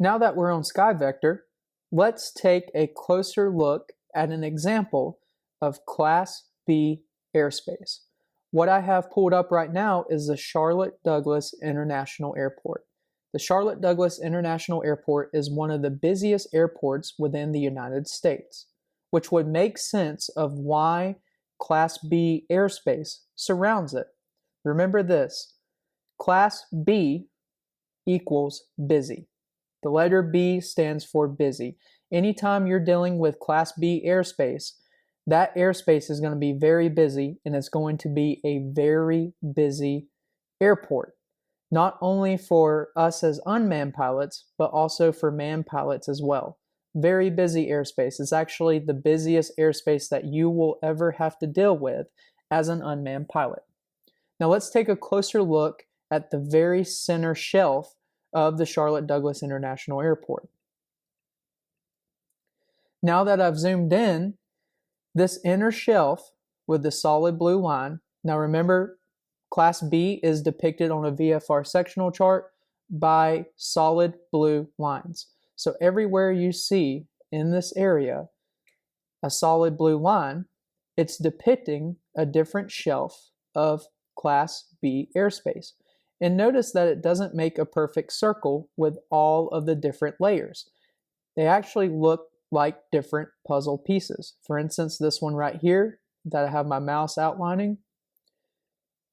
Now that we're on SkyVector, let's take a closer look at an example of Class B airspace. What I have pulled up right now is the Charlotte Douglas International Airport. The Charlotte Douglas International Airport is one of the busiest airports within the United States, which would make sense of why Class B airspace surrounds it. Remember this, Class B equals busy. The letter B stands for busy. Anytime you're dealing with Class B airspace, that airspace is going to be very busy, and it's going to be a very busy airport. Not only for us as unmanned pilots, but also for manned pilots as well. Very busy airspace. It's actually the busiest airspace that you will ever have to deal with as an unmanned pilot. Now let's take a closer look at the very center shelf of the Charlotte Douglas International Airport. Now that I've zoomed in, this inner shelf with the solid blue line, now remember, Class B is depicted on a VFR sectional chart by solid blue lines. So everywhere you see in this area a solid blue line, it's depicting a different shelf of Class B airspace. And notice that it doesn't make a perfect circle with all of the different layers. They actually look like different puzzle pieces. For instance, this one right here that I have my mouse outlining,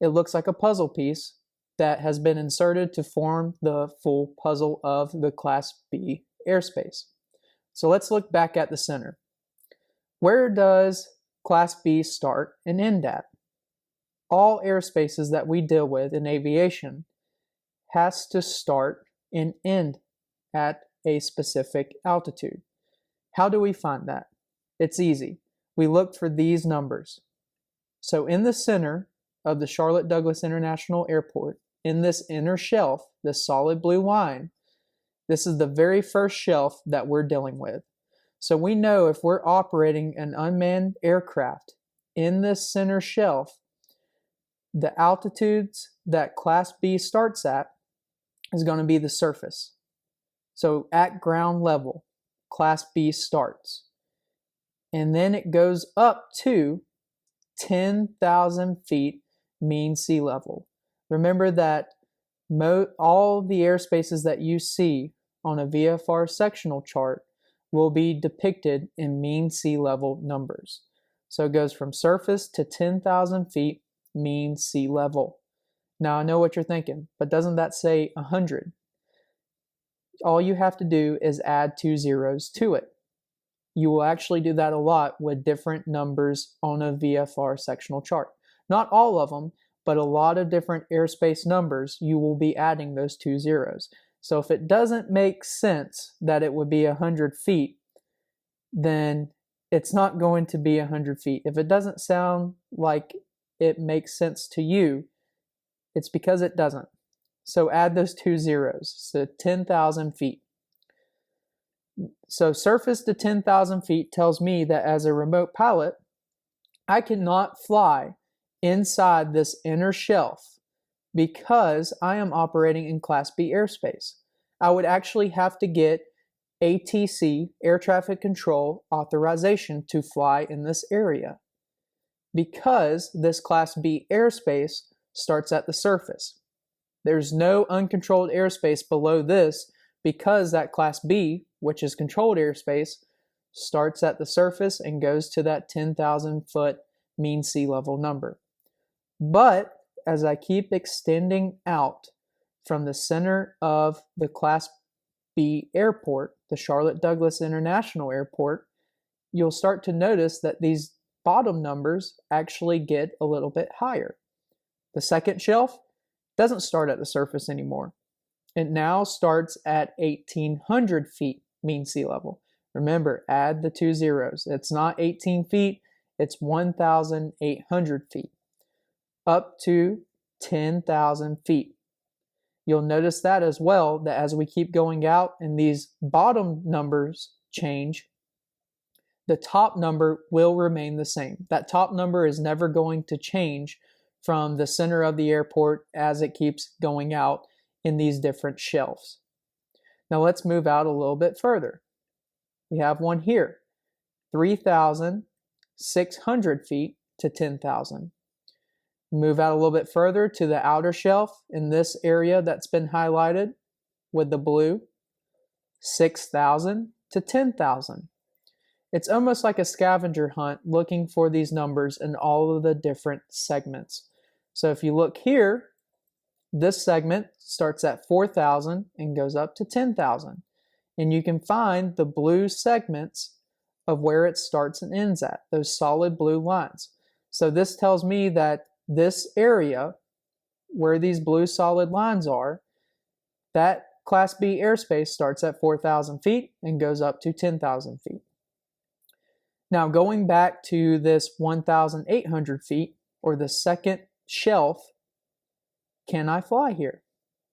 it looks like a puzzle piece that has been inserted to form the full puzzle of the Class B airspace. So let's look back at the center. Where does Class B start and end at? All airspaces that we deal with in aviation has to start and end at a specific altitude. How do we find that? It's easy. We look for these numbers. So in the center of the Charlotte Douglas International Airport, in this inner shelf, this solid blue line, this is the very first shelf that we're dealing with. So we know if we're operating an unmanned aircraft in this center shelf, the altitudes that Class B starts at is going to be the surface. So at ground level, Class B starts. And then it goes up to 10,000 feet mean sea level. Remember that all the airspaces that you see on a VFR sectional chart will be depicted in mean sea level numbers. So it goes from surface to 10,000 feet mean sea level. Now I know what you're thinking, but doesn't that say 100? All you have to do is add 2 zeros to it. You will actually do that a lot with different numbers on a VFR sectional chart. Not all of them, but a lot of different airspace numbers, you will be adding those 2 zeros. So if it doesn't make sense that it would be 100 feet, then it's not going to be 100 feet. If it doesn't sound like it makes sense to you, it's because it doesn't. So add those 2 zeros, so 10,000 feet. So surface to 10,000 feet tells me that as a remote pilot, I cannot fly inside this inner shelf because I am operating in Class B airspace. I would actually have to get ATC, air traffic control authorization to fly in this area because this Class B airspace starts at the surface. There's no uncontrolled airspace below this because that Class B, which is controlled airspace, starts at the surface and goes to that 10,000 foot mean sea level number. But as I keep extending out from the center of the Class B airport, the Charlotte Douglas International Airport, you'll start to notice that these bottom numbers actually get a little bit higher. The second shelf doesn't start at the surface anymore. It now starts at 1,800 feet mean sea level. Remember, add the 2 zeros. It's not 18 feet, it's 1,800 feet. Up to 10,000 feet. You'll notice that as well, that as we keep going out and these bottom numbers change, the top number will remain the same. That top number is never going to change from the center of the airport as it keeps going out in these different shelves. Now let's move out a little bit further. We have one here, 3,600 feet to 10,000. Move out a little bit further to the outer shelf in this area that's been highlighted with the blue, 6,000 to 10,000. It's almost like a scavenger hunt looking for these numbers in all of the different segments. So if you look here, this segment starts at 4,000 and goes up to 10,000. And you can find the blue segments of where it starts and ends at, those solid blue lines. So this tells me that this area where these blue solid lines are, that Class B airspace starts at 4,000 feet and goes up to 10,000 feet. Now going back to this 1,800 feet, or the second shelf, can I fly here?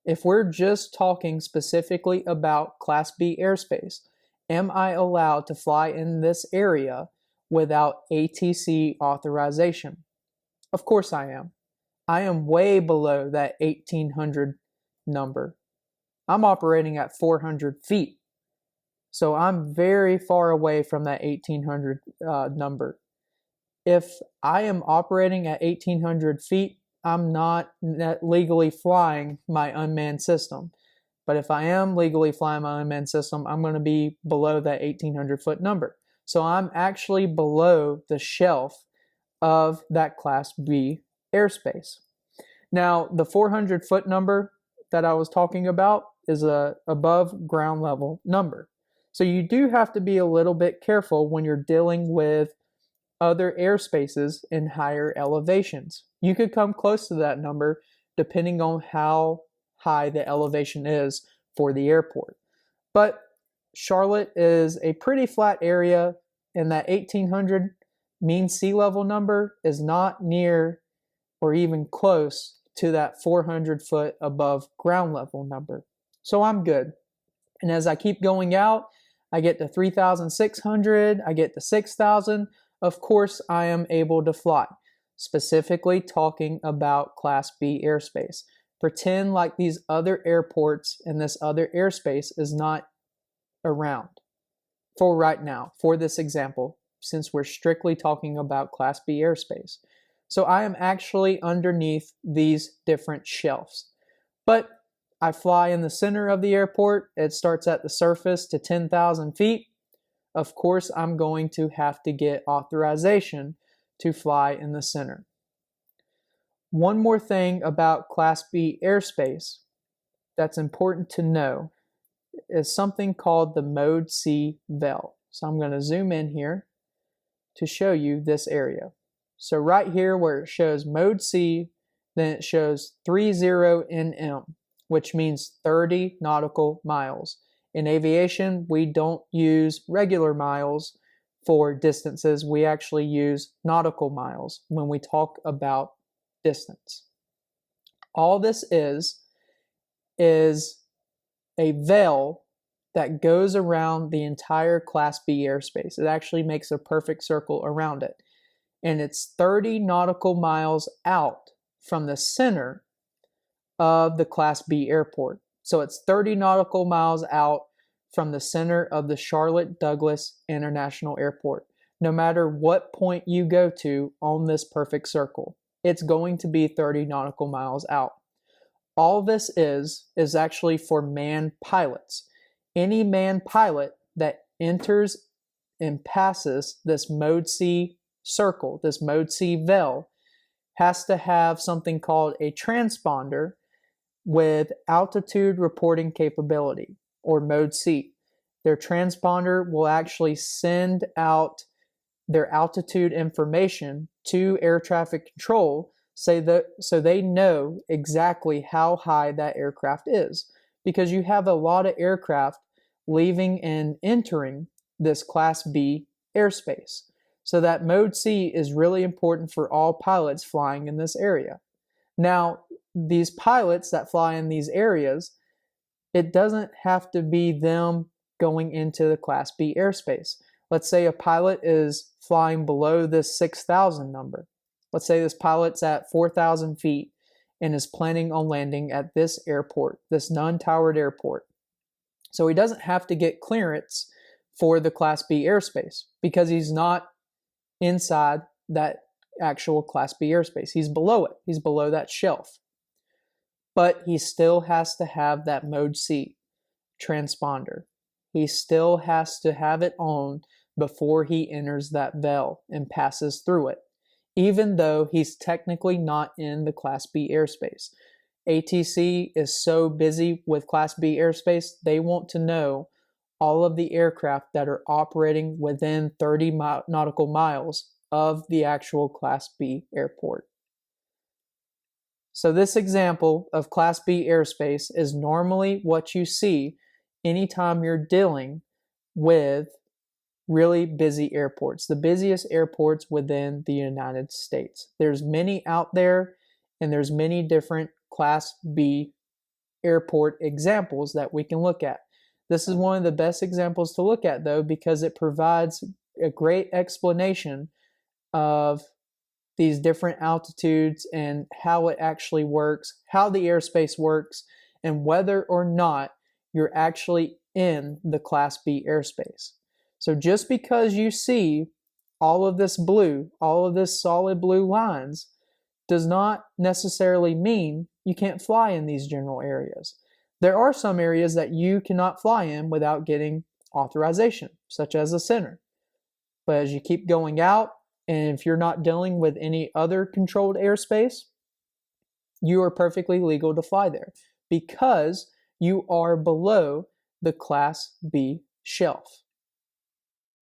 If we're just talking specifically about Class B airspace, am I allowed to fly in this area without ATC authorization? Of course I am. I am way below that 1,800 number. I'm operating at 400 feet. So I'm very far away from that 1,800 number. If I am operating at 1,800 feet, I'm not legally flying my unmanned system. But if I am legally flying my unmanned system, I'm going to be below that 1,800 foot number. So I'm actually below the shelf of that Class B airspace. Now, the 400 foot number that I was talking about is a above ground level number. So you do have to be a little bit careful when you're dealing with other airspaces in higher elevations. You could come close to that number depending on how high the elevation is for the airport. But Charlotte is a pretty flat area, and that 1,800 mean sea level number is not near or even close to that 400 foot above ground level number. So I'm good. And as I keep going out, I get to 3,600, I get to 6,000. Of course, I am able to fly, specifically talking about Class B airspace. Pretend like these other airports and this other airspace is not around for right now, for this example, since we're strictly talking about Class B airspace. So I am actually underneath these different shelves. But I fly in the center of the airport. It starts at the surface to 10,000 feet. Of course, I'm going to have to get authorization to fly in the center. One more thing about Class B airspace that's important to know is something called the Mode C vel. So I'm going to zoom in here to show you this area. So right here where it shows Mode C, then it shows 30 nm, which means 30 nautical miles. In aviation, we don't use regular miles for distances. We actually use nautical miles when we talk about distance. All this is a veil that goes around the entire Class B airspace. It actually makes a perfect circle around it. And it's 30 nautical miles out from the center of the Class B airport. So it's 30 nautical miles out from the center of the Charlotte Douglas International Airport. No matter what point you go to on this perfect circle, it's going to be 30 nautical miles out. All this is actually for manned pilots. Any manned pilot that enters and passes this Mode C circle, this Mode C vel, has to have something called a transponder with altitude reporting capability, or Mode C. Their transponder will actually send out their altitude information to air traffic control so they know exactly how high that aircraft is. Because you have a lot of aircraft leaving and entering this Class B airspace. So that Mode C is really important for all pilots flying in this area. Now, these pilots that fly in these areas, it doesn't have to be them going into the Class B airspace. Let's say a pilot is flying below this 6,000 number. Let's say this pilot's at 4,000 feet and is planning on landing at this airport, this non-towered airport. So he doesn't have to get clearance for the Class B airspace because he's not inside that actual Class B airspace. He's below it. He's below that shelf. But he still has to have that Mode C transponder. He still has to have it on before he enters that veil and passes through it, even though he's technically not in the Class B airspace. ATC is so busy with Class B airspace, they want to know all of the aircraft that are operating within 30 nautical miles of the actual Class B airport. So this example of Class B airspace is normally what you see anytime you're dealing with really busy airports, the busiest airports within the United States. There's many out there, and there's many different Class B airport examples that we can look at. This is one of the best examples to look at, though, because it provides a great explanation of these different altitudes and how it actually works, how the airspace works, and whether or not you're actually in the Class B airspace. So just because you see all of this blue, all of this solid blue lines, does not necessarily mean you can't fly in these general areas. There are some areas that you cannot fly in without getting authorization, such as the center. But as you keep going out, and if you're not dealing with any other controlled airspace, you are perfectly legal to fly there because you are below the Class B shelf.